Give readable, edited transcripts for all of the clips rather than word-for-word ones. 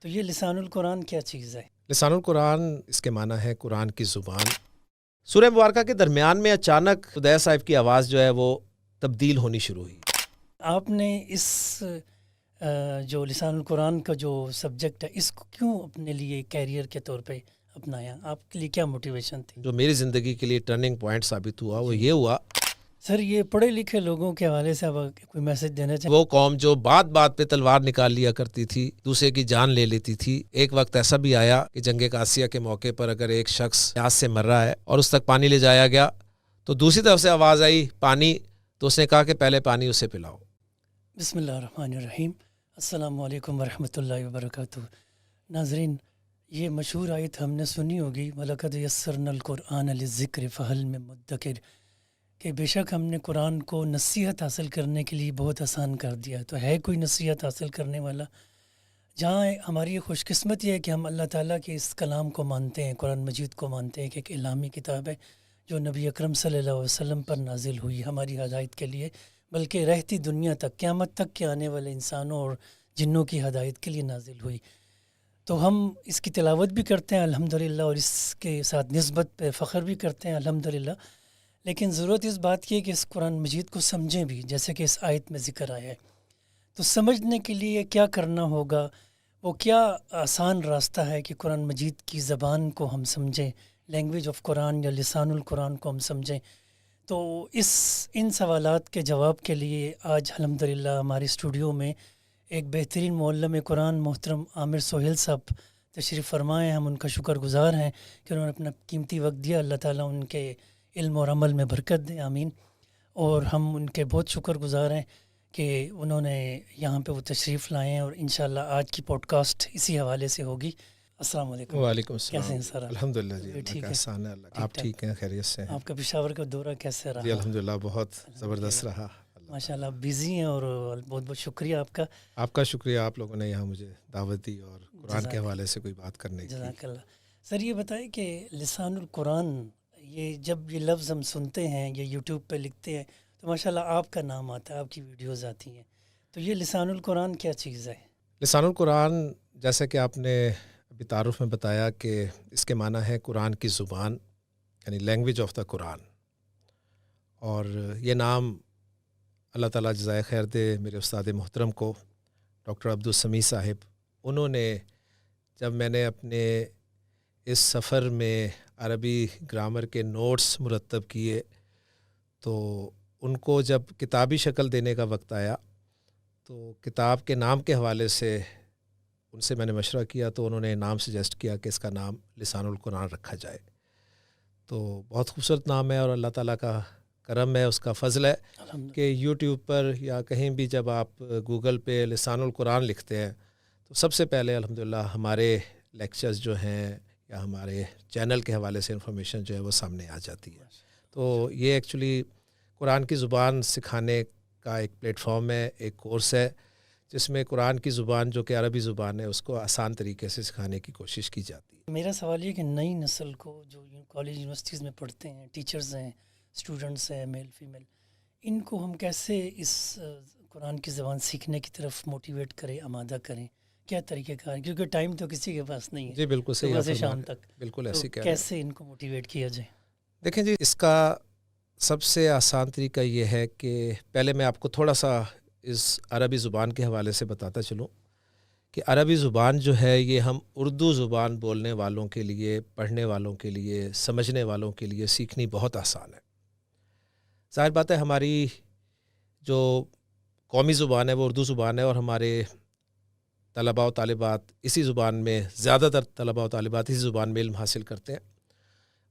تو یہ لسان القرآن کیا چیز ہے؟ لسان القرآن اس کے معنی ہے قرآن کی زبان۔ سورہ مبارکہ کے درمیان میں اچانک خدیہ صاحب کی آواز جو ہے وہ تبدیل ہونی شروع ہوئی۔ آپ نے اس جو لسان القرآن کا جو سبجیکٹ ہے اس کو کیوں اپنے لیے کیریئر کے طور پہ اپنایا؟ آپ کے لیے کیا موٹیویشن تھی؟ جو میری زندگی کے لیے ٹرننگ پوائنٹ ثابت ہوا وہ یہ ہوا، سر یہ پڑھے لکھے لوگوں کے حوالے سے آپ کوئی میسج دینا چاہیں؟ وہ قوم جو بات بات پہ تلوار نکال لیا کرتی تھی، دوسرے کی جان لے لیتی تھی۔ ایک وقت ایسا بھی آیا کہ جنگ قادسیہ کے موقع پر اگر ایک شخص پیاس سے مر رہا ہے اور اس تک پانی لے جایا گیا تو دوسری طرف سے آواز آئی پانی، تو اس نے کہا کہ پہلے پانی اسے پلاؤ۔ بسم اللہ الرحمن الرحیم۔ السلام علیکم ورحمۃ اللہ وبرکاتہ۔ ناظرین، یہ مشہور آیت ہم نے سنی ہوگی، وَلَقَدْ يَسَّرْنَا الْقُرْآنَ لِلذِّكْرِ فَهَلْ مِن مُدَّكِرٍ، کہ بے شک ہم نے قرآن کو نصیحت حاصل کرنے کے لیے بہت آسان کر دیا۔ تو ہے کوئی نصیحت حاصل کرنے والا؟ جہاں ہماری خوش قسمتی ہے کہ ہم اللہ تعالیٰ کے اس کلام کو مانتے ہیں، قرآن مجید کو مانتے ہیں کہ ایک الہامی کتاب ہے جو نبی اکرم صلی اللہ علیہ وسلم پر نازل ہوئی ہماری ہدایت کے لیے، بلکہ رہتی دنیا تک، قیامت تک کے آنے والے انسانوں اور جنوں کی ہدایت کے لیے نازل ہوئی۔ تو ہم اس کی تلاوت بھی کرتے ہیں الحمدللہ، اور اس کے ساتھ نسبت پہ فخر بھی کرتے ہیں الحمدللہ، لیکن ضرورت اس بات کی ہے کہ اس قرآن مجید کو سمجھیں بھی، جیسے کہ اس آیت میں ذکر آیا ہے۔ تو سمجھنے کے لیے کیا کرنا ہوگا؟ وہ کیا آسان راستہ ہے کہ قرآن مجید کی زبان کو ہم سمجھیں، لینگویج آف قرآن یا لسان القرآن کو ہم سمجھیں؟ تو ان سوالات کے جواب کے لیے آج الحمدللہ ہمارے اسٹوڈیو میں ایک بہترین معلم قرآن محترم عامر سہیل صاحب تشریف فرمائے ہیں۔ ہم ان کا شکر گزار ہیں کہ انہوں نے اپنا قیمتی وقت دیا۔ اللہ تعالیٰ ان کے علم اور عمل میں برکت دیں، آمین۔ اور ہم ان کے بہت شکر گزار ہیں کہ انہوں نے یہاں پہ وہ تشریف لائے ہیں، اور انشاءاللہ آج کی پوڈ کاسٹ اسی حوالے سے ہوگی۔ السلام علیکم۔ وعلیکم السلام۔ کیسے ہیں سر؟ الحمدللہ جی، ٹھیک اللہ کا ہے، احسان ہے۔ آپ ٹھیک ہیں؟ خیریت سے ہیں؟ آپ کا پشاور کا دورہ کیسے رہا؟ جی الحمدللہ بہت زبردست رہا۔ ماشاءاللہ بزی ہیں، اور بہت بہت شکریہ آپ کا۔ آپ کا شکریہ، آپ لوگوں نے یہاں مجھے دعوت دی اور قرآن کے حوالے سے کوئی بات کرنے کی۔ جزاک اللہ۔ سر یہ بتائیں کہ لسان القرآن، یہ جب یہ لفظ ہم سنتے ہیں یا یوٹیوب پہ لکھتے ہیں تو ماشاءاللہ آپ کا نام آتا ہے، آپ کی ویڈیوز آتی ہیں، تو یہ لسان القرآن کیا چیز ہے؟ لسان القرآن جیسا کہ آپ نے ابھی تعارف میں بتایا کہ اس کے معنی ہے قرآن کی زبان، یعنی لینگویج آف دا قرآن۔ اور یہ نام اللہ تعالیٰ جزائے خیر دے میرے استاد محترم کو، ڈاکٹر عبدالسمیع صاحب، انہوں نے جب میں نے اپنے اس سفر میں عربی گرامر کے نوٹس مرتب کیے تو ان کو جب کتابی شکل دینے کا وقت آیا تو کتاب کے نام کے حوالے سے ان سے میں نے مشورہ کیا، تو انہوں نے نام سجیسٹ کیا کہ اس کا نام لسان القرآن رکھا جائے۔ تو بہت خوبصورت نام ہے، اور اللہ تعالیٰ کا کرم ہے، اس کا فضل ہے کہ یوٹیوب پر یا کہیں بھی جب آپ گوگل پہ لسان القرآن لکھتے ہیں تو سب سے پہلے الحمدللہ ہمارے لیکچرز جو ہیں یا ہمارے چینل کے حوالے سے انفارمیشن جو ہے وہ سامنے آ جاتی ہے۔ تو یہ ایکچولی قرآن کی زبان سکھانے کا ایک پلیٹ فارم ہے، ایک کورس ہے جس میں قرآن کی زبان جو کہ عربی زبان ہے اس کو آسان طریقے سے سکھانے کی کوشش کی جاتی ہے۔ میرا سوال یہ کہ نئی نسل کو جو کالج یونیورسٹیز میں پڑھتے ہیں، ٹیچرز ہیں، اسٹوڈنٹس ہیں، میل فیمیل، ان کو ہم کیسے اس قرآن کی زبان سیکھنے کی طرف موٹیویٹ کریں، آمادہ کریں؟ کیا طریقہ کار؟ کیونکہ ٹائم تو کسی کے پاس نہیں ہے، جی بالکل صحیح، صبح سے شام تک، بالکل ایسی کیا کیسے ان کو موٹیویٹ کیا جائے؟ دیکھیں جی، اس کا سب سے آسان طریقہ یہ ہے کہ پہلے میں آپ کو تھوڑا سا اس عربی زبان کے حوالے سے بتاتا چلوں کہ عربی زبان جو ہے یہ ہم اردو زبان بولنے والوں کے لیے، پڑھنے والوں کے لیے، سمجھنے والوں کے لیے سیکھنی بہت آسان ہے۔ ظاہر بات ہے ہماری جو قومی زبان ہے وہ اردو زبان ہے، اور ہمارے طلباء و طالبات اسی زبان میں، زیادہ تر طلباء و طالبات اسی زبان میں علم حاصل کرتے ہیں۔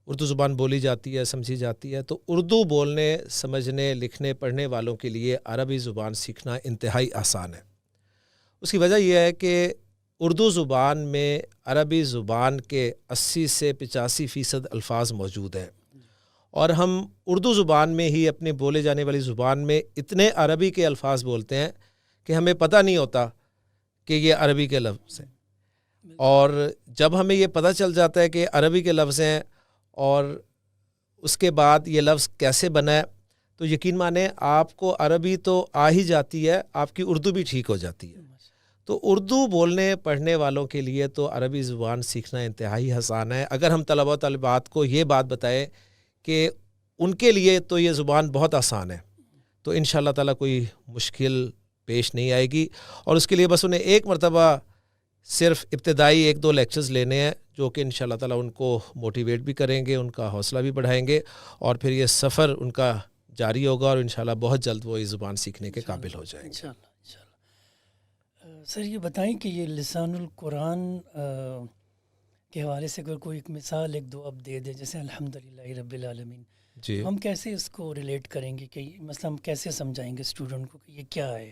اردو زبان بولی جاتی ہے، سمجھی جاتی ہے، تو اردو بولنے، سمجھنے، لکھنے، پڑھنے والوں کے لیے عربی زبان سیکھنا انتہائی آسان ہے۔ اس کی وجہ یہ ہے کہ اردو زبان میں عربی زبان کے 80 سے 85% الفاظ موجود ہیں، اور ہم اردو زبان میں ہی اپنے بولے جانے والی زبان میں اتنے عربی کے الفاظ بولتے ہیں کہ ہمیں پتہ نہیں ہوتا کہ یہ عربی کے لفظ ہیں، اور جب ہمیں یہ پتہ چل جاتا ہے کہ عربی کے لفظ ہیں اور اس کے بعد یہ لفظ کیسے بنا ہے، تو یقین مانیں آپ کو عربی تو آ ہی جاتی ہے، آپ کی اردو بھی ٹھیک ہو جاتی ہے۔ تو اردو بولنے پڑھنے والوں کے لیے تو عربی زبان سیکھنا انتہائی آسان ہے. اگر ہم طلباء و طالبات کو یہ بات بتائیں کہ ان کے لیے تو یہ زبان بہت آسان ہے, تو انشاءاللہ تعالیٰ کوئی مشکل پیش نہیں آئے گی. اور اس کے لیے بس انہیں ایک مرتبہ صرف ابتدائی 1-2 لیکچرز لینے ہیں, جو کہ انشاءاللہ تعالیٰ ان کو موٹیویٹ بھی کریں گے, ان کا حوصلہ بھی بڑھائیں گے, اور پھر یہ سفر ان کا جاری ہوگا اور انشاءاللہ بہت جلد وہ یہ زبان سیکھنے کے قابل ہو جائیں گے. سر یہ بتائیں کہ یہ لسان القرآن کے حوالے سے اگر کوئی ایک مثال 1-2 اب دے دیں, جیسے الحمدللہ رب العالمین, جی ہم کیسے اس کو ریلیٹ کریں گے کہ مثلا ہم کیسے سمجھائیں گے اسٹوڈنٹ کو کہ یہ کیا ہے؟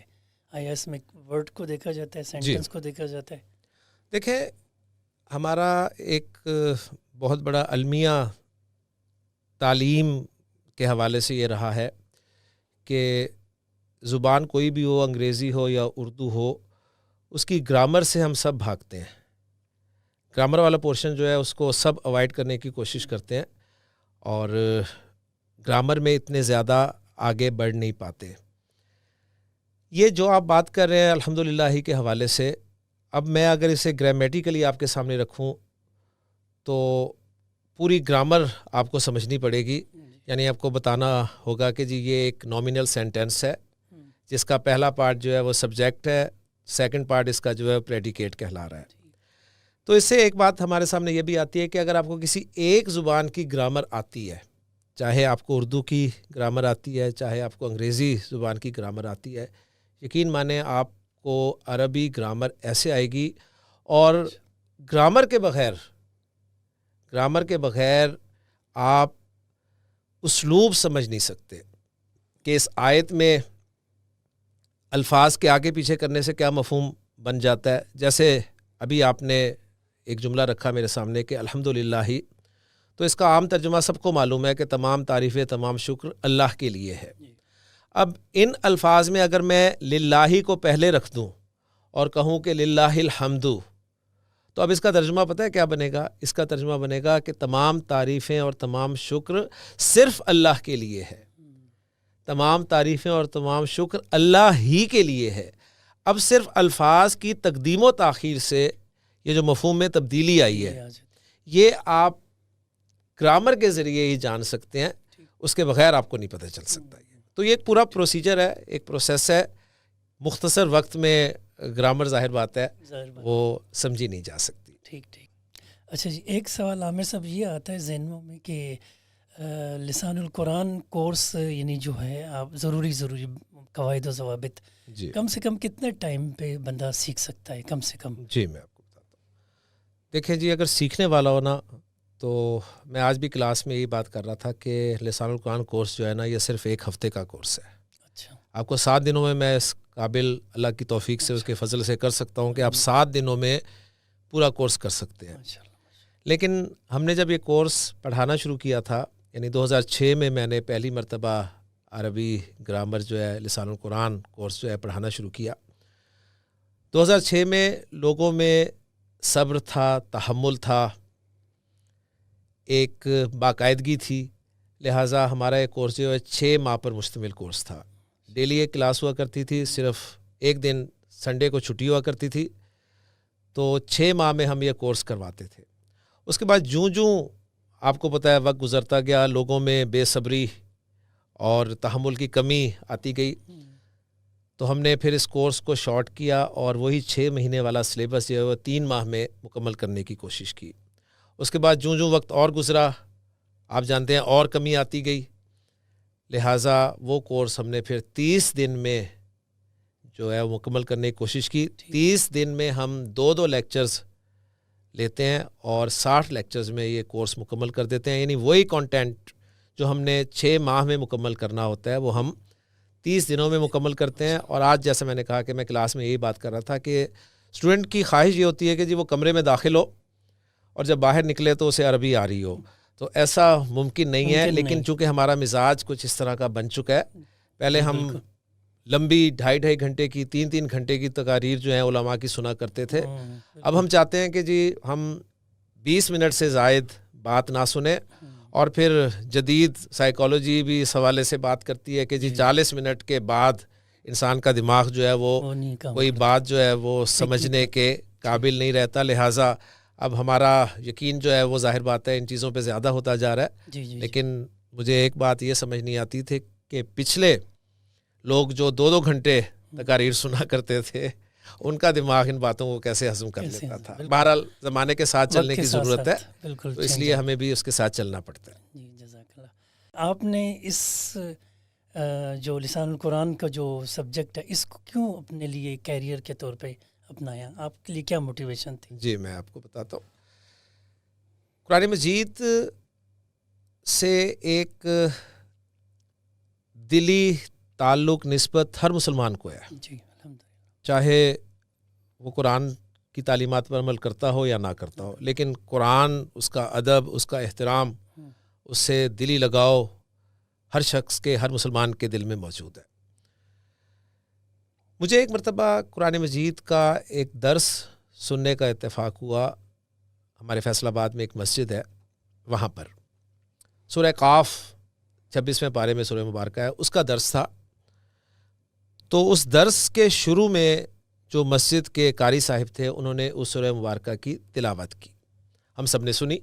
آیا اس میں ورڈ کو دیکھا جاتا ہے, سینٹنس کو دیکھا جاتا ہے؟ دیکھیں, ہمارا ایک بہت بڑا المیہ تعلیم کے حوالے سے یہ رہا ہے کہ زبان کوئی بھی ہو, انگریزی ہو یا اردو ہو, اس کی گرامر سے ہم سب بھاگتے ہیں. گرامر والا پورشن جو ہے اس کو سب اوائڈ کرنے کی کوشش کرتے ہیں, اور گرامر میں اتنے زیادہ آگے بڑھ نہیں پاتے. یہ جو آپ بات کر رہے ہیں الحمدللہ ہی کے حوالے سے, اب میں اگر اسے گرامیٹیکلی آپ کے سامنے رکھوں تو پوری گرامر آپ کو سمجھنی پڑے گی. یعنی آپ کو بتانا ہوگا کہ جی یہ ایک نومینل سینٹینس ہے جس کا پہلا پارٹ جو ہے وہ سبجیکٹ ہے, سیکنڈ پارٹ اس کا جو ہے پریڈیکیٹ کہلا رہا ہے. تو اس سے ایک بات ہمارے سامنے یہ بھی آتی ہے کہ اگر آپ کو کسی ایک زبان کی گرامر آتی ہے, چاہے آپ کو اردو کی گرامر آتی ہے, چاہے آپ کو انگریزی زبان کی گرامر آتی ہے, یقین مانیں آپ کو عربی گرامر ایسے آئے گی. اور گرامر کے بغیر آپ اسلوب سمجھ نہیں سکتے کہ اس آیت میں الفاظ کے آگے پیچھے کرنے سے کیا مفہوم بن جاتا ہے. جیسے ابھی آپ نے ایک جملہ رکھا میرے سامنے کہ الحمدللہ ہی, تو اس کا عام ترجمہ سب کو معلوم ہے کہ تمام تعریفیں, تمام شکر اللہ کے لیے ہے. اب ان الفاظ میں اگر میں للہ کو پہلے رکھ دوں اور کہوں کہ للہ الحمد, تو اب اس کا ترجمہ پتہ ہے کیا بنے گا؟ اس کا ترجمہ بنے گا کہ تمام تعریفیں اور تمام شکر صرف اللہ کے لیے ہے. تمام تعریفیں اور تمام شکر اللہ ہی کے لیے ہے. اب صرف الفاظ کی تقدیم و تاخیر سے یہ جو مفہوم میں تبدیلی آئی ہے, یہ آپ گرامر کے ذریعے ہی جان سکتے ہیں, اس کے بغیر آپ کو نہیں پتہ چل سکتا. تو یہ ایک پورا پروسیجر ہے, ایک پروسیس ہے, مختصر وقت میں گرامر ظاہر بات ہے وہ سمجھی نہیں جا سکتی. ٹھیک. اچھا جی, ایک سوال عامر صاحب یہ آتا ہے ذہنوں میں کہ لسان القرآن کورس یعنی جو ہے آپ ضروری قواعد و ضوابط, جی کم سے کم کتنے ٹائم پہ بندہ سیکھ سکتا ہے کم سے کم؟ جی میں آپ کو بتاتا ہوں. دیکھیں جی, اگر سیکھنے والا ہو نا, تو میں آج بھی کلاس میں یہی بات کر رہا تھا کہ لسان القرآن کورس جو ہے نا, یہ صرف 1 ہفتے کا کورس ہے. اچھا, آپ کو 7 دنوں میں اس قابل اللہ کی توفیق سے, اس کے فضل سے کر سکتا ہوں کہ آپ 7 دنوں میں پورا کورس کر سکتے ہیں. لیکن ہم نے جب یہ کورس پڑھانا شروع کیا تھا, یعنی 2006 میں نے پہلی مرتبہ عربی گرامر جو ہے لسان القرآن کورس جو ہے پڑھانا شروع کیا. 2006 میں لوگوں میں صبر تھا, تحمل تھا, ایک باقاعدگی تھی. لہٰذا ہمارا یہ کورس جو ہے 6 ماہ پر مشتمل کورس تھا. ڈیلی ایک کلاس ہوا کرتی تھی, صرف ایک دن سنڈے کو چھٹی ہوا کرتی تھی. تو 6 ماہ میں ہم یہ کورس کرواتے تھے. اس کے بعد جوں آپ کو پتہ ہے وقت گزرتا گیا, لوگوں میں بے صبری اور تحمل کی کمی آتی گئی, تو ہم نے پھر اس کورس کو شارٹ کیا اور وہی 6 مہینے والا سلیبس جو ہے وہ 3 ماہ میں مکمل کرنے کی کوشش کی. اس کے بعد جوں وقت اور گزرا, آپ جانتے ہیں اور کمی آتی گئی. لہٰذا وہ کورس ہم نے پھر 30 دن میں جو ہے وہ مکمل کرنے کی کوشش کی. 30 دن میں ہم 2 لیکچرز لیتے ہیں اور 60 لیکچرز میں یہ کورس مکمل کر دیتے ہیں. یعنی وہی کانٹینٹ جو ہم نے 6 ماہ میں مکمل کرنا ہوتا ہے وہ ہم 30 دنوں میں مکمل کرتے ہیں. اور آج جیسے میں نے کہا کہ میں کلاس میں یہی بات کر رہا تھا کہ اسٹوڈنٹ کی خواہش یہ ہوتی ہے کہ جی وہ کمرے میں داخل ہو اور جب باہر نکلے تو اسے عربی آ رہی ہو. تو ایسا ممکن نہیں ہے, لیکن چونکہ ہمارا مزاج کچھ اس طرح کا بن چکا ہے. پہلے ہم لمبی 2.5 گھنٹے کی 3 گھنٹے کی تقاریر جو ہیں علماء کی سنا کرتے تھے. اب ہم چاہتے ہیں کہ جی ہم 20 منٹ سے زائد بات نہ سنیں. اور پھر جدید سائیکالوجی بھی اس حوالے سے بات کرتی ہے کہ جی 40 منٹ کے بعد انسان کا دماغ جو ہے وہ نہیں کام کوئی بات جو ہے وہ سمجھنے کے قابل نہیں رہتا، لہٰذا اب ہمارا یقین جو ہے وہ ظاہر بات ہے ان چیزوں پہ زیادہ ہوتا جا رہا ہے۔ جی جی لیکن مجھے ایک بات یہ سمجھ نہیں آتی تھی کہ پچھلے لوگ جو 2-2 گھنٹے تقاریر سنا کرتے تھے ان کا دماغ ان باتوں کو کیسے ہضم کر لیتا تھا۔ بہرحال زمانے کے ساتھ چلنے کی ضرورت ہے، بالکل، تو اس لیے ہمیں بھی اس کے ساتھ چلنا پڑتا ہے۔ جی جزاک اللہ۔ آپ نے اس جو لسان القرآن کا جو سبجیکٹ ہے اس کو کیوں اپنے لیے کیریئر کے طور پہ اپنایا؟ آپ کے لیے کیا موٹیویشن تھی؟ جی میں آپ کو بتاتا ہوں۔ قرآن مجید سے ایک دلی تعلق نسبت ہر مسلمان کو ہے، جی الحمدللہ، چاہے وہ قرآن کی تعلیمات پر عمل کرتا ہو یا نہ کرتا ہو، لیکن قرآن، اس کا ادب، اس کا احترام، اس سے دلی لگاؤ ہر شخص کے، ہر مسلمان کے دل میں موجود ہے۔ مجھے ایک مرتبہ قرآن مجید کا ایک درس سننے کا اتفاق ہوا۔ ہمارے فیصل آباد میں ایک مسجد ہے، وہاں پر سورہ قاف 26ویں پارے میں سورہ مبارکہ ہے، اس کا درس تھا۔ تو اس درس کے شروع میں جو مسجد کے قاری صاحب تھے انہوں نے اس سورہ مبارکہ کی تلاوت کی، ہم سب نے سنی۔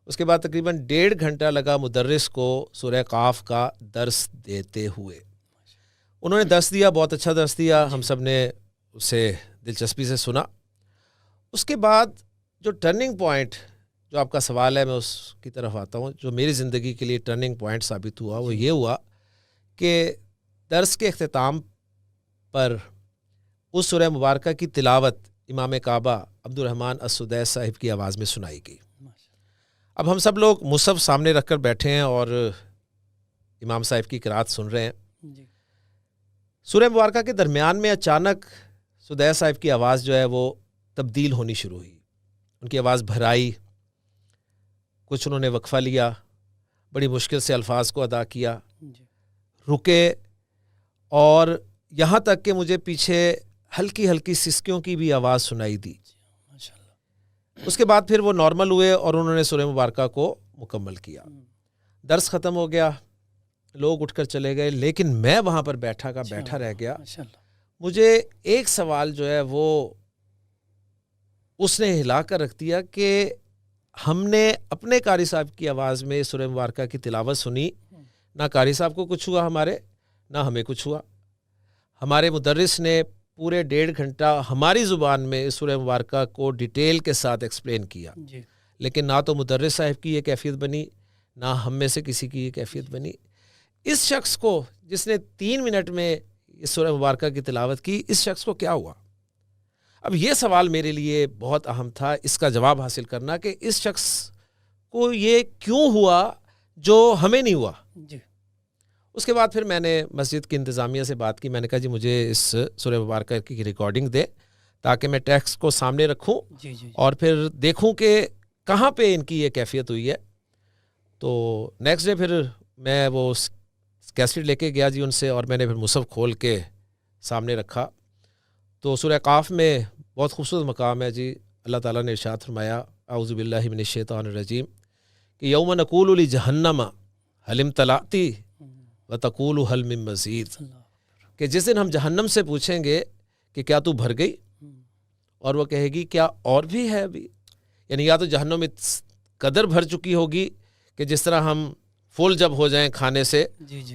اس کے بعد تقریباً 1.5 گھنٹہ لگا مدرس کو سورہ قاف کا درس دیتے ہوئے۔ انہوں نے درس دیا، بہت اچھا درس دیا، ہم سب نے اسے دلچسپی سے سنا۔ اس کے بعد جو ٹرننگ پوائنٹ، جو آپ کا سوال ہے میں اس کی طرف آتا ہوں، جو میری زندگی کے لیے ٹرننگ پوائنٹ ثابت ہوا وہ یہ ہوا کہ درس کے اختتام پر اس سورہ مبارکہ کی تلاوت امام کعبہ عبدالرحمن السدیس صاحب کی آواز میں سنائی گئی۔ اب ہم سب لوگ مصحف سامنے رکھ کر بیٹھے ہیں اور امام صاحب کی قرات سن رہے ہیں۔ سورہ مبارکہ کے درمیان میں اچانک سدیس صاحب کی آواز جو ہے وہ تبدیل ہونی شروع ہوئی، ان کی آواز بھرائی، کچھ انہوں نے وقفہ لیا، بڑی مشکل سے الفاظ کو ادا کیا، رکے، اور یہاں تک کہ مجھے پیچھے ہلکی ہلکی سسکیوں کی بھی آواز سنائی دی۔ اس کے بعد پھر وہ نارمل ہوئے اور انہوں نے سورہ مبارکہ کو مکمل کیا۔ درس ختم ہو گیا، لوگ اٹھ کر چلے گئے، لیکن میں وہاں پر بیٹھا رہ گیا۔ مجھے ایک سوال جو ہے وہ اس نے ہلا کر رکھ دیا کہ ہم نے اپنے قاری صاحب کی آواز میں سورہ مبارکہ کی تلاوت سنی، نہ قاری صاحب کو کچھ ہوا ہمارے، نہ ہمیں کچھ ہوا۔ ہمارے مدرس نے پورے 1.5 گھنٹہ ہماری زبان میں اس سورہ مبارکہ کو ڈیٹیل کے ساتھ ایکسپلین کیا، لیکن نہ تو مدرس صاحب کی یہ کیفیت بنی، نہ ہم میں سے کسی کی یہ کیفیت بنی۔ اس شخص کو جس نے 3 منٹ میں اس سورہ مبارکہ کی تلاوت کی، اس شخص کو کیا ہوا؟ اب یہ سوال میرے لیے بہت اہم تھا، اس کا جواب حاصل کرنا کہ اس شخص کو یہ کیوں ہوا جو ہمیں نہیں ہوا۔ اس کے بعد پھر میں نے مسجد کی انتظامیہ سے بات کی، میں نے کہا جی مجھے اس سورہ مبارکہ کی ریکارڈنگ دے تاکہ میں ٹیکسٹ کو سامنے رکھوں اور پھر دیکھوں کہ کہاں پہ ان کی یہ کیفیت ہوئی ہے۔ تو نیکسٹ ڈے پھر میں وہ کیسٹ لے کے گیا جی ان سے، اور میں نے پھر مصحف کھول کے سامنے رکھا۔ تو سورہ قاف میں بہت خوبصورت مقام ہے جی، اللہ تعالیٰ نے ارشاد فرمایا اعوذ باللہ من الشیطان الرجیم کہ یوم نقول لجہنم هل امتلأت وتقول هل من مزید، کہ جس دن ہم جہنم سے پوچھیں گے کہ کیا تو بھر گئی، اور وہ کہے گی کیا اور بھی ہے ابھی۔ یعنی یا تو جہنم اس قدر بھر چکی ہوگی کہ جس طرح ہم فل جب ہو جائیں کھانے سے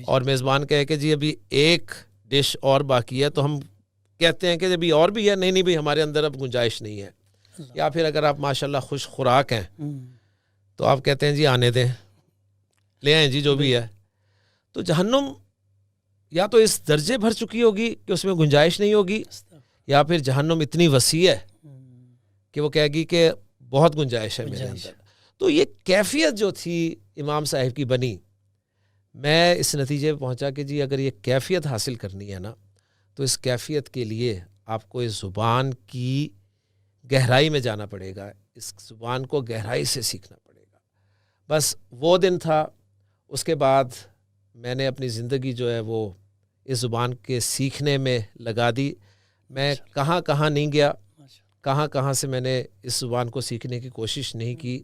اور میزبان کہے کہ جی ابھی ایک ڈش اور باقی ہے، تو ہم کہتے ہیں کہ ابھی اور بھی ہے، نہیں بھئی ہمارے اندر اب گنجائش نہیں ہے۔ یا پھر اگر آپ ماشاءاللہ خوش خوراک ہیں تو آپ کہتے ہیں جی آنے دیں، لے آئیں جی جو بھی ہے۔ تو جہنم یا تو اس درجے بھر چکی ہوگی کہ اس میں گنجائش نہیں ہوگی، یا پھر جہنم اتنی وسیع ہے کہ وہ کہے گی کہ بہت گنجائش ہے میرے اندر۔ تو یہ کیفیت جو تھی امام صاحب کی بنی، میں اس نتیجے پہ پہنچا کہ جی اگر یہ کیفیت حاصل کرنی ہے نا، تو اس کیفیت کے لیے آپ کو اس زبان کی گہرائی میں جانا پڑے گا، اس زبان کو گہرائی سے سیکھنا پڑے گا۔ بس وہ دن تھا، اس کے بعد میں نے اپنی زندگی جو ہے وہ اس زبان کے سیکھنے میں لگا دی۔ میں کہاں کہاں نہیں گیا، کہاں کہاں سے میں نے اس زبان کو سیکھنے کی کوشش نہیں کی۔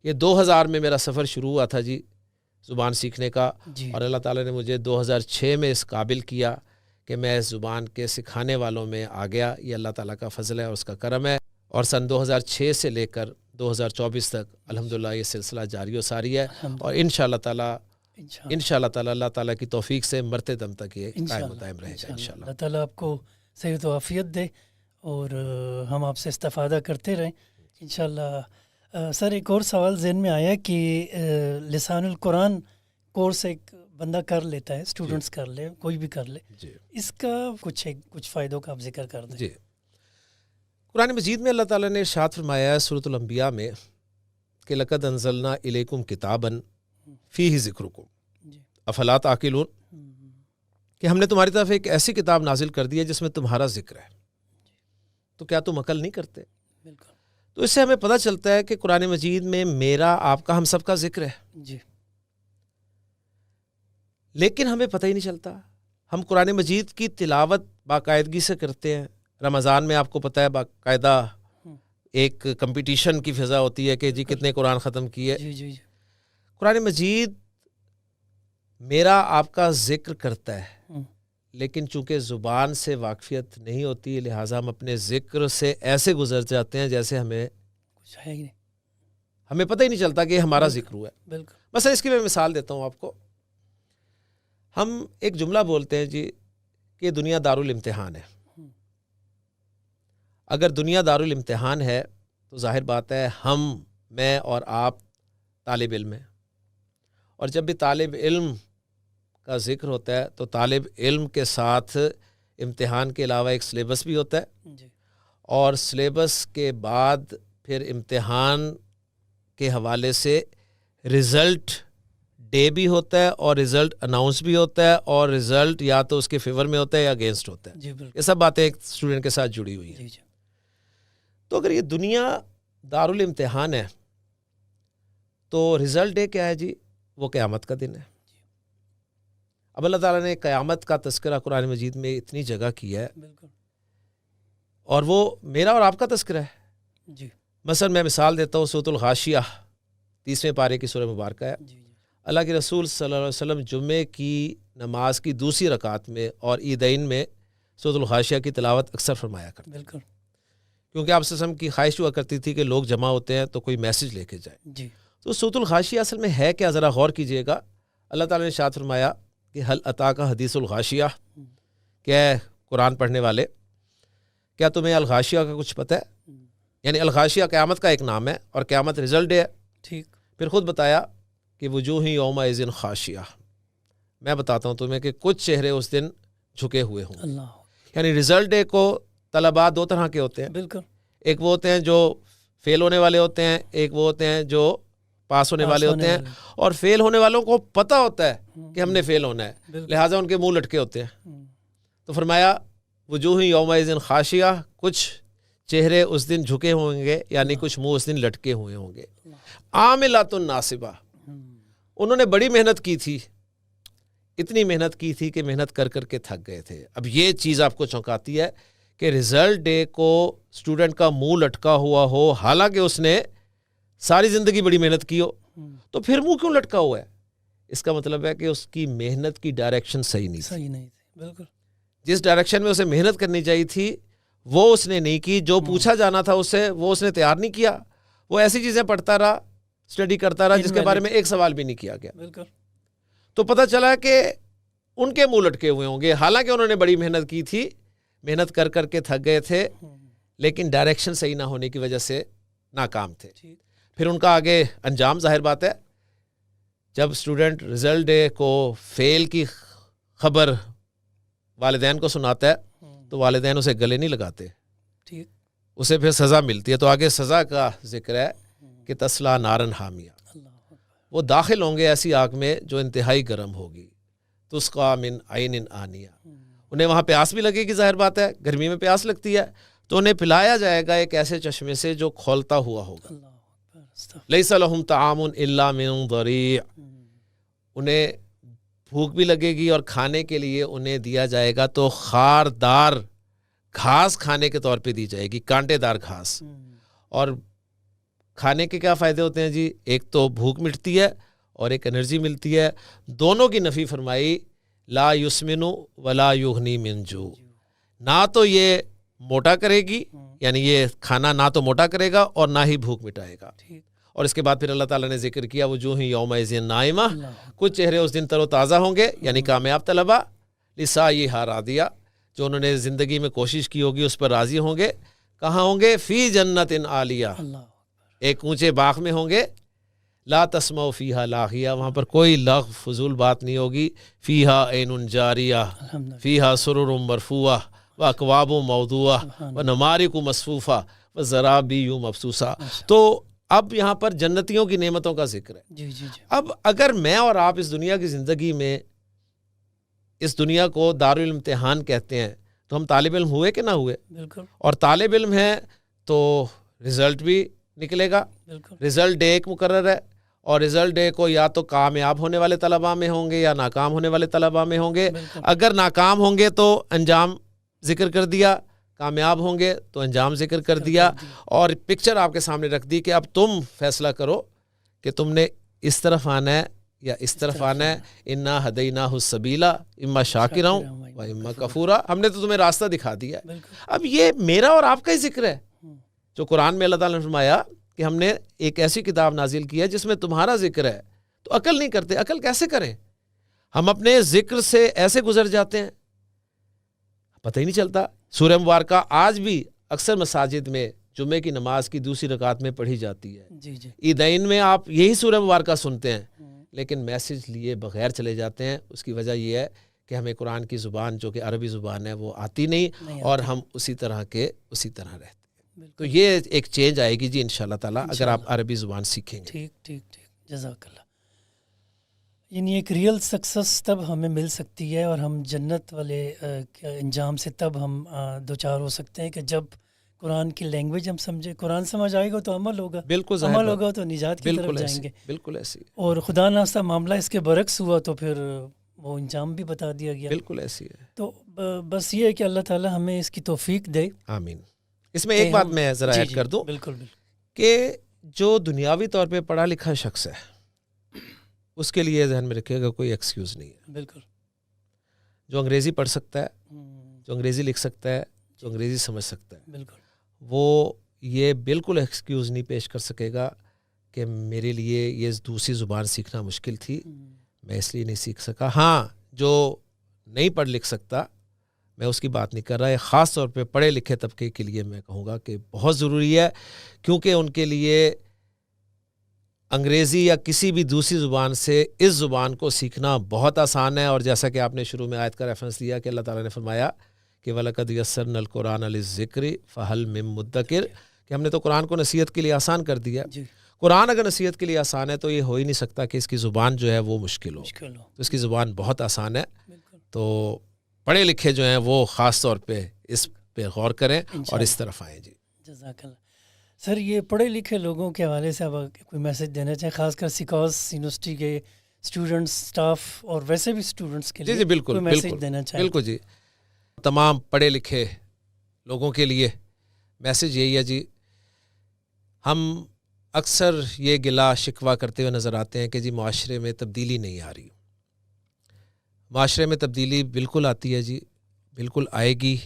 یہ 2000 میں میرا سفر شروع ہوا تھا جی زبان سیکھنے کا، اور اللہ تعالیٰ نے مجھے 2006 میں اس قابل کیا کہ میں اس زبان کے سکھانے والوں میں آ گیا. یہ اللہ تعالیٰ کا فضل ہے اور اس کا کرم ہے. اور سن 2006 سے لے کر 2024 تک الحمدللہ یہ سلسلہ جاری و ساری ہے. اور انشاءاللہ تعالیٰ اللہ تعالیٰ کی توفیق سے مرتے دم تک یہ قائم و دائم رہے گا انشاءاللہ. اللہ تعالیٰ آپ کو صحت و عافیت دے اور ہم آپ سے استفادہ کرتے رہیں انشاءاللہ. سر ایک اور سوال ذہن میں آیا کہ لسان القرآن کورس ایک بندہ کر لیتا ہے, اسٹوڈنٹس کر لے, کوئی بھی کر لے, اس کا کچھ فائدوں کا آپ ذکر کر دیں. جی, قرآن مجید میں اللہ تعالیٰ نے ارشاد فرمایا ہے سورۃ الانبیاء میں کہ لقد انزلنا الیکم کتابا فیہ ذکرکم افلا تعقلون, کہ ہم نے تمہاری طرف ایک ایسی کتاب نازل کر دی ہے جس میں تمہارا ذکر ہے, تو کیا تم عقل نہیں کرتے؟ بالکل. تو اس سے ہمیں پتہ چلتا ہے کہ قرآن مجید میں میرا, آپ کا, ہم سب کا ذکر ہے. جی. لیکن ہمیں پتہ ہی نہیں چلتا. ہم قرآن مجید کی تلاوت باقاعدگی سے کرتے ہیں. رمضان میں آپ کو پتہ ہے باقاعدہ ایک کمپٹیشن کی فضا ہوتی ہے کہ جی کتنے قرآن ختم کیے. جی. قرآن مجید میرا آپ کا ذکر کرتا ہے, لیکن چونکہ زبان سے واقفیت نہیں ہوتی لہٰذا ہم اپنے ذکر سے ایسے گزر جاتے ہیں جیسے ہمیں کچھ ہے ہی نہیں, ہمیں پتہ ہی نہیں چلتا کہ ہمارا ذکر ہوا ہے. بالکل. مثلا اس کی میں مثال دیتا ہوں آپ کو. ہم ایک جملہ بولتے ہیں جی کہ دنیا دارالامتحان ہے. اگر دنیا دارالامتحان ہے تو ظاہر بات ہے ہم, میں اور آپ طالب علم ہیں, اور جب بھی طالب علم کا ذکر ہوتا ہے تو طالب علم کے ساتھ امتحان کے علاوہ ایک سلیبس بھی ہوتا ہے. جی. اور سلیبس کے بعد پھر امتحان کے حوالے سے رزلٹ ڈے بھی ہوتا ہے اور رزلٹ اناؤنس بھی ہوتا ہے, اور رزلٹ یا تو اس کے فیور میں ہوتا ہے یا اگینسٹ ہوتا ہے. جی بالکل. یہ سب باتیں ایک اسٹوڈنٹ کے ساتھ جڑی ہوئی ہیں. جی. تو اگر یہ دنیا دارالامتحان ہے تو رزلٹ ڈے کیا ہے جی؟ وہ قیامت کا دن ہے. اب اللہ تعالیٰ نے قیامت کا تذکرہ قرآن مجید میں اتنی جگہ کیا ہے, بالکل. اور وہ میرا اور آپ کا تذکرہ ہے. جی. مثلا میں مثال دیتا ہوں, سورۃ الغاشیہ 30ویں پارے کی سورہ مبارکہ ہے. جی. اللہ کے رسول صلی اللہ علیہ وسلم جمعے کی نماز کی دوسری رکعت میں اور عیدین میں سورۃ الغاشیہ کی تلاوت اکثر فرمایا کرتے. بالکل. کیونکہ آپ وسلم کی خواہش ہوا کرتی تھی کہ لوگ جمع ہوتے ہیں تو کوئی میسج لے کے جائے. جی. تو سورۃ الغاشیہ اصل میں ہے کیا, ذرا غور کیجئے گا. اللہ تعالیٰ نے ارشاد فرمایا کہ حل اتاک حدیث الغاشیہ, کہ قرآن پڑھنے والے کیا تمہیں الغاشیہ کا کچھ پتہ ہے؟ یعنی الغاشیہ قیامت کا ایک نام ہے اور قیامت رزلٹ ڈے ہے. ٹھیک. پھر خود بتایا کہ وجوہ یومئذ خاشیہ, میں بتاتا ہوں تمہیں کہ کچھ چہرے اس دن جھکے ہوئے ہوں. اللہ. یعنی رزلٹ ڈے کو طلباء دو طرح کے ہوتے ہیں. بالکل. ایک وہ ہوتے ہیں جو فیل ہونے والے ہوتے ہیں, ایک وہ ہوتے ہیں جو پاس ہونے والے ہوتے ہیں. اور فیل ہونے والوں کو پتہ ہوتا ہے کہ ہم نے فیل ہونا ہے, لہٰذا ان کے منہ لٹکے ہوتے ہیں. تو فرمایا وجوہ یومئذ خاشیہ, کچھ چہرے اس دن جھکے ہوں گے, یعنی کچھ منہ اس دن لٹکے ہوئے ہوں گے. عاملۃ ناصبہ, انہوں نے بڑی محنت کی تھی, اتنی محنت کی تھی کہ محنت کر کر کے تھک گئے تھے. اب یہ چیز آپ کو چونکاتی ہے کہ رزلٹ ڈے کو اسٹوڈنٹ کا منہ لٹکا ہوا ہو, حالانکہ اس نے ساری زندگی بڑی محنت کی ہو, تو پھر منہ کیوں لٹکا ہوا ہے؟ اس کا مطلب ہے کہ اس کی محنت کی ڈائریکشن صحیح نہیں تھی. بالکل. جس ڈائریکشن میں اسے محنت کرنی چاہیے تھی وہ اس نے نہیں کی. جو پوچھا جانا تھا اس سے وہ اس نے تیار نہیں کیا. وہ ایسی چیزیں پڑھتا رہا, اسٹڈی کرتا رہا جس کے بارے میں ایک سوال بھی نہیں کیا گیا. بالکل. تو پتہ چلا کہ ان کے منہ لٹکے ہوئے ہوں گے, حالانکہ انہوں نے بڑی محنت کی تھی, محنت کر کر کے تھک گئے تھے, لیکن ڈائریکشن صحیح نہ ہونے کی وجہ سے ناکام تھے. پھر ان کا آگے انجام ظاہر بات ہے, جب اسٹوڈنٹ رزلٹ ڈے کو فیل کی خبر والدین کو سناتا ہے تو والدین اسے گلے نہیں لگاتے, اسے پھر سزا ملتی ہے. تو آگے سزا کا ذکر ہے کہ تسلا نارن حامیہ, وہ داخل ہوں گے ایسی آگ میں جو انتہائی گرم ہوگی. تسقا من عین آنیہ, انہیں وہاں پیاس بھی لگے گی, ظاہر بات ہے گرمی میں پیاس لگتی ہے, تو انہیں پلایا جائے گا ایک ایسے چشمے سے جو کھولتا ہوا ہوگا. لیس لہم طعام الا من ضریع, انہیں بھوک بھی لگے گی اور کھانے کے لیے انہیں دیا جائے گا تو خاردار گھاس کھانے کے طور پہ دی جائے گی, کانٹے دار گھاس. اور کھانے کے کیا فائدے ہوتے ہیں جی؟ ایک تو بھوک مٹتی ہے اور ایک انرجی ملتی ہے. دونوں کی نفی فرمائی, لا یسمن ولا یغنی من جو، نہ تو یہ موٹا کرے گی، یعنی یہ کھانا نہ تو موٹا کرے گا اور نہ ہی بھوک مٹائے گا۔ اور اس کے بعد پھر اللہ تعالیٰ نے ذکر کیا وجوہ یومئذ ناعمہ، کچھ چہرے اس دن تر و تازہ ہوں گے، یعنی کامیاب طلبہ، لسعیھا راضیہ، جو انہوں نے زندگی میں کوشش کی ہوگی اس پر راضی ہوں گے۔ کہاں ہوں گے؟ فی جنت عالیہ، ایک اونچے باغ میں ہوں گے۔ لا تسمع فیہا لاغیہ، وہاں پر کوئی لغو فضول بات نہیں ہوگی۔ فیہا عین جاریہ، فیہا سرر مرفوعہ واکواب موضوعہ ونمارق مصفوفہ وزرابی مبثوثہ۔ تو اب یہاں پر جنتیوں کی نعمتوں کا ذکر ہے۔ اب اگر میں اور آپ اس دنیا کی زندگی میں اس دنیا کو دارالامتحان کہتے ہیں، تو ہم طالب علم ہوئے کہ نہ ہوئے؟ بالکل۔ اور طالب علم ہے تو رزلٹ بھی نکلے گا، رزلٹ ڈے ایک مقرر ہے، اور رزلٹ ڈے کو یا تو کامیاب ہونے والے طلباء میں ہوں گے یا ناکام ہونے والے طلباء میں ہوں گے۔ اگر ناکام ہوں گے تو انجام ذکر کر دیا، کامیاب ہوں گے تو انجام ذکر کر دیا، اور پکچر آپ کے سامنے رکھ دی کہ اب تم فیصلہ کرو کہ تم نے اس طرف آنا ہے یا اس طرف آنا ہے۔ انا ہدیناہ السبیل اما شاکرا و اما کفورا، ہم نے تو تمہیں راستہ دکھا دیا ہے۔ اب یہ میرا اور آپ کا ہی ذکر ہے، جو قرآن میں اللہ تعالیٰ نے فرمایا کہ ہم نے ایک ایسی کتاب نازل کی ہے جس میں تمہارا ذکر ہے، تو عقل نہیں کرتے۔ عقل کیسے کریں؟ ہم اپنے ذکر سے ایسے گزر جاتے ہیں، پتہ ہی نہیں چلتا۔ سورہ مبارکہ آج بھی اکثر مساجد میں جمعے کی نماز کی دوسری رکعت میں پڑھی جاتی ہے۔ عیدین میں آپ یہی سورہ مبارکہ سنتے ہیں، لیکن میسج لیے بغیر چلے جاتے ہیں۔ اس کی وجہ یہ ہے کہ ہمیں قرآن کی زبان جو کہ عربی زبان ہے وہ آتی نہیں، اور ہم اسی طرح رہتے ہیں۔ تو یہ ایک چینج آئے گی جی انشاءاللہ تعالیٰ اگر آپ عربی زبان سیکھیں گے۔ ٹھیک، جزاک اللہ۔ یعنی ایک ریئل سکسس تب ہمیں مل سکتی ہے، اور ہم جنت والے انجام سے تب ہم دوچار ہو سکتے ہیں کہ جب قرآن کی لینگویج ہم سمجھے، قرآن سمجھ آئے گا تو عمل ہوگا، بالکل عمل ہوگا تو نجات کی طرف جائیں گے۔ بالکل ایسی، اور خدا ناخواستہ معاملہ اس کے برعکس ہوا تو پھر وہ انجام بھی بتا دیا گیا۔ بالکل ایسی ہے۔ تو بس یہ ہے کہ اللہ تعالی ہمیں اس کی توفیق دے، آمین۔ اس میں ایک بات میں ذرا ایڈ کر دوں کہ جو دنیاوی طور پہ پڑھا لکھا شخص ہے اس کے لیے ذہن میں رکھے گا کوئی ایکسکیوز نہیں ہے۔ بالکل۔ جو انگریزی پڑھ سکتا ہے، جو انگریزی لکھ سکتا ہے، جو انگریزی سمجھ سکتا ہے، بالکل، وہ یہ بالکل ایکسکیوز نہیں پیش کر سکے گا کہ میرے لیے یہ دوسری زبان سیکھنا مشکل تھی، میں اس لیے نہیں سیکھ سکا۔ ہاں، جو نہیں پڑھ لکھ سکتا، میں اس کی بات نہیں کر رہا ہے، خاص طور پہ پڑھے لکھے طبقے کے لیے میں کہوں گا کہ بہت ضروری ہے، کیونکہ ان کے لیے انگریزی یا کسی بھی دوسری زبان سے اس زبان کو سیکھنا بہت آسان ہے۔ اور جیسا کہ آپ نے شروع میں آیت کا ریفرنس دیا کہ اللہ تعالیٰ نے فرمایا کہ وَلَقَدْ يَسَّرْنَا الْقُرْآنَ لِلذِّكْرِ فَهَلْ مِن مُدَّكِرٍ، کہ ہم نے تو قرآن کو نصیحت کے لیے آسان کر دیا۔ قرآن اگر نصیحت کے لیے آسان ہے تو یہ ہو ہی نہیں سکتا کہ اس کی زبان جو ہے وہ مشکل ہو۔ تو اس کی زبان بہت آسان ہے، تو پڑھے لکھے جو ہیں وہ خاص طور پہ اس پہ غور کریں اور اس طرف آئیں۔ جی جزاک اللہ۔ سر، یہ پڑھے لکھے لوگوں کے حوالے سے اب کوئی میسج دینا چاہیں، خاص کر سیکاز یونیورسٹی کے اسٹوڈنٹس، اسٹاف اور ویسے بھی اسٹوڈنٹس کے لیے؟ جی بالکل، کوئی میسج دینا چاہیں؟ بالکل جی، تمام پڑھے لکھے لوگوں کے لیے میسج یہی ہے جی، ہم اکثر یہ گلا شکوہ کرتے ہوئے نظر آتے ہیں کہ جی معاشرے میں تبدیلی نہیں آ رہی۔ معاشرے میں تبدیلی بالکل آتی ہے جی، بالکل آئے گی۔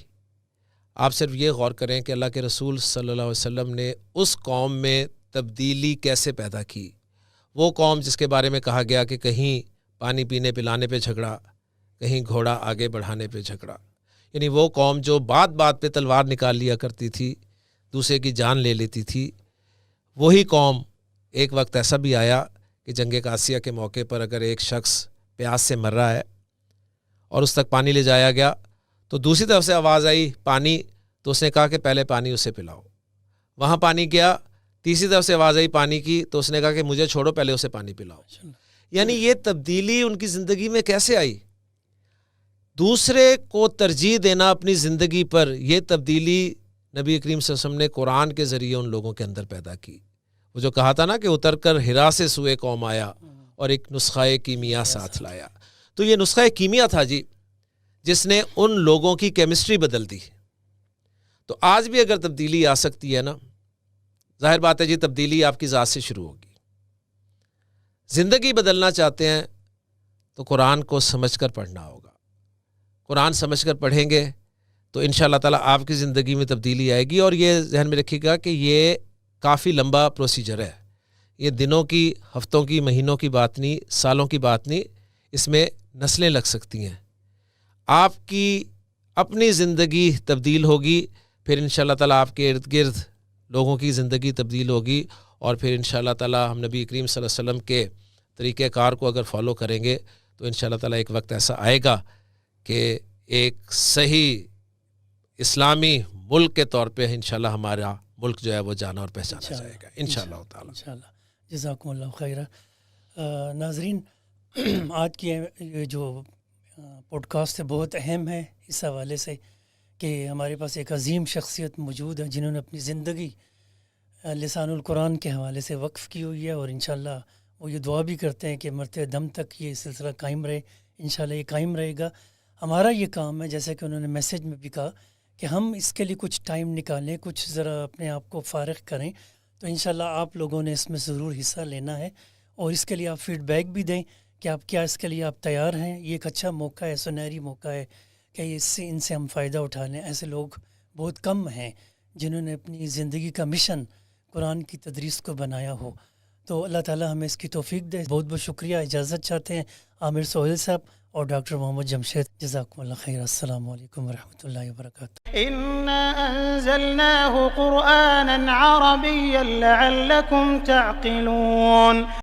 آپ صرف یہ غور کریں کہ اللہ کے رسول صلی اللہ علیہ وسلم نے اس قوم میں تبدیلی کیسے پیدا کی۔ وہ قوم جس کے بارے میں کہا گیا کہ کہیں پانی پینے پلانے پہ جھگڑا، کہیں گھوڑا آگے بڑھانے پہ جھگڑا، یعنی وہ قوم جو بات بات پہ تلوار نکال لیا کرتی تھی، دوسرے کی جان لے لیتی تھی، وہی قوم ایک وقت ایسا بھی آیا کہ جنگ قادسیہ کے موقع پر اگر ایک شخص پیاس سے مر رہا ہے اور اس تک پانی لے جایا گیا تو دوسری طرف سے آواز آئی پانی، تو اس نے کہا کہ پہلے پانی اسے پلاؤ۔ وہاں پانی گیا، تیسری طرف سے آواز آئی پانی کی، تو اس نے کہا کہ مجھے چھوڑو، پہلے اسے پانی پلاؤ۔ یعنی یہ تبدیلی ان کی زندگی میں کیسے آئی؟ دوسرے کو ترجیح دینا اپنی زندگی پر، یہ تبدیلی نبی کریم صلی اللہ علیہ وسلم نے قرآن کے ذریعے ان لوگوں کے اندر پیدا کی۔ وہ جو کہا تھا نا کہ اتر کر ہرا سے سوئے قوم آیا اور ایک نسخہ کیمیا ساتھ لایا، تو یہ نسخہ کیمیا تھا جی، جس نے ان لوگوں کی کیمسٹری بدل دی۔ تو آج بھی اگر تبدیلی آ سکتی ہے نا، ظاہر بات ہے جی تبدیلی آپ کی ذات سے شروع ہوگی۔ زندگی بدلنا چاہتے ہیں تو قرآن کو سمجھ کر پڑھنا ہوگا، قرآن سمجھ کر پڑھیں گے تو انشاءاللہ تعالیٰ آپ کی زندگی میں تبدیلی آئے گی. اور یہ ذہن میں رکھیے گا کہ یہ کافی لمبا پروسیجر ہے. یہ دنوں کی، ہفتوں کی، مہینوں کی بات نہیں، سالوں کی بات نہیں. اس میں نسلیں لگ سکتی ہیں. آپ کی اپنی زندگی تبدیل ہوگی، پھر انشاءاللہ تعالیٰ آپ کے ارد گرد لوگوں کی زندگی تبدیل ہوگی، اور پھر انشاءاللہ تعالیٰ ہم نبی کریم صلی اللہ علیہ وسلم کے طریقہ کار کو اگر فالو کریں گے تو انشاءاللہ تعالیٰ ایک وقت ایسا آئے گا کہ ایک صحیح اسلامی ملک کے طور پہ انشاءاللہ ہمارا ملک جو ہے وہ جانا اور پہچانا جائے گا انشاءاللہ تعالیٰ. انشاءاللہ. جزاکم اللہ خیر. ناظرین، آج کی یہ جو پوڈ کاسٹ ہے بہت اہم ہے اس حوالے سے کہ ہمارے پاس ایک عظیم شخصیت موجود ہے جنہوں نے اپنی زندگی لسان القرآن کے حوالے سے وقف کی ہوئی ہے، اور انشاءاللہ وہ یہ دعا بھی کرتے ہیں کہ مرتے دم تک یہ سلسلہ قائم رہے. انشاءاللہ یہ قائم رہے گا. ہمارا یہ کام ہے، جیسا کہ انہوں نے میسیج میں بھی کہا، کہ ہم اس کے لیے کچھ ٹائم نکالیں، کچھ ذرا اپنے آپ کو فارغ کریں. تو انشاءاللہ آپ لوگوں نے اس میں ضرور حصہ لینا ہے، اور اس کے لیے آپ فیڈ بیک بھی دیں کہ آپ کیا اس کے لیے آپ تیار ہیں. یہ ایک اچھا موقع ہے، سنہری موقع ہے کہ ان سے ہم فائدہ اٹھا لیں. ایسے لوگ بہت کم ہیں جنہوں نے اپنی زندگی کا مشن قرآن کی تدریس کو بنایا ہو. تو اللہ تعالیٰ ہمیں اس کی توفیق دے. بہت بہت شکریہ. اجازت چاہتے ہیں عامر سہیل صاحب اور ڈاکٹر محمد جمشید. جزاکم اللہ خیر. السلام علیکم ورحمۃ اللہ وبرکاتہ. إنا أنزلناه قرآنا عربيا لعلكم تعقلون.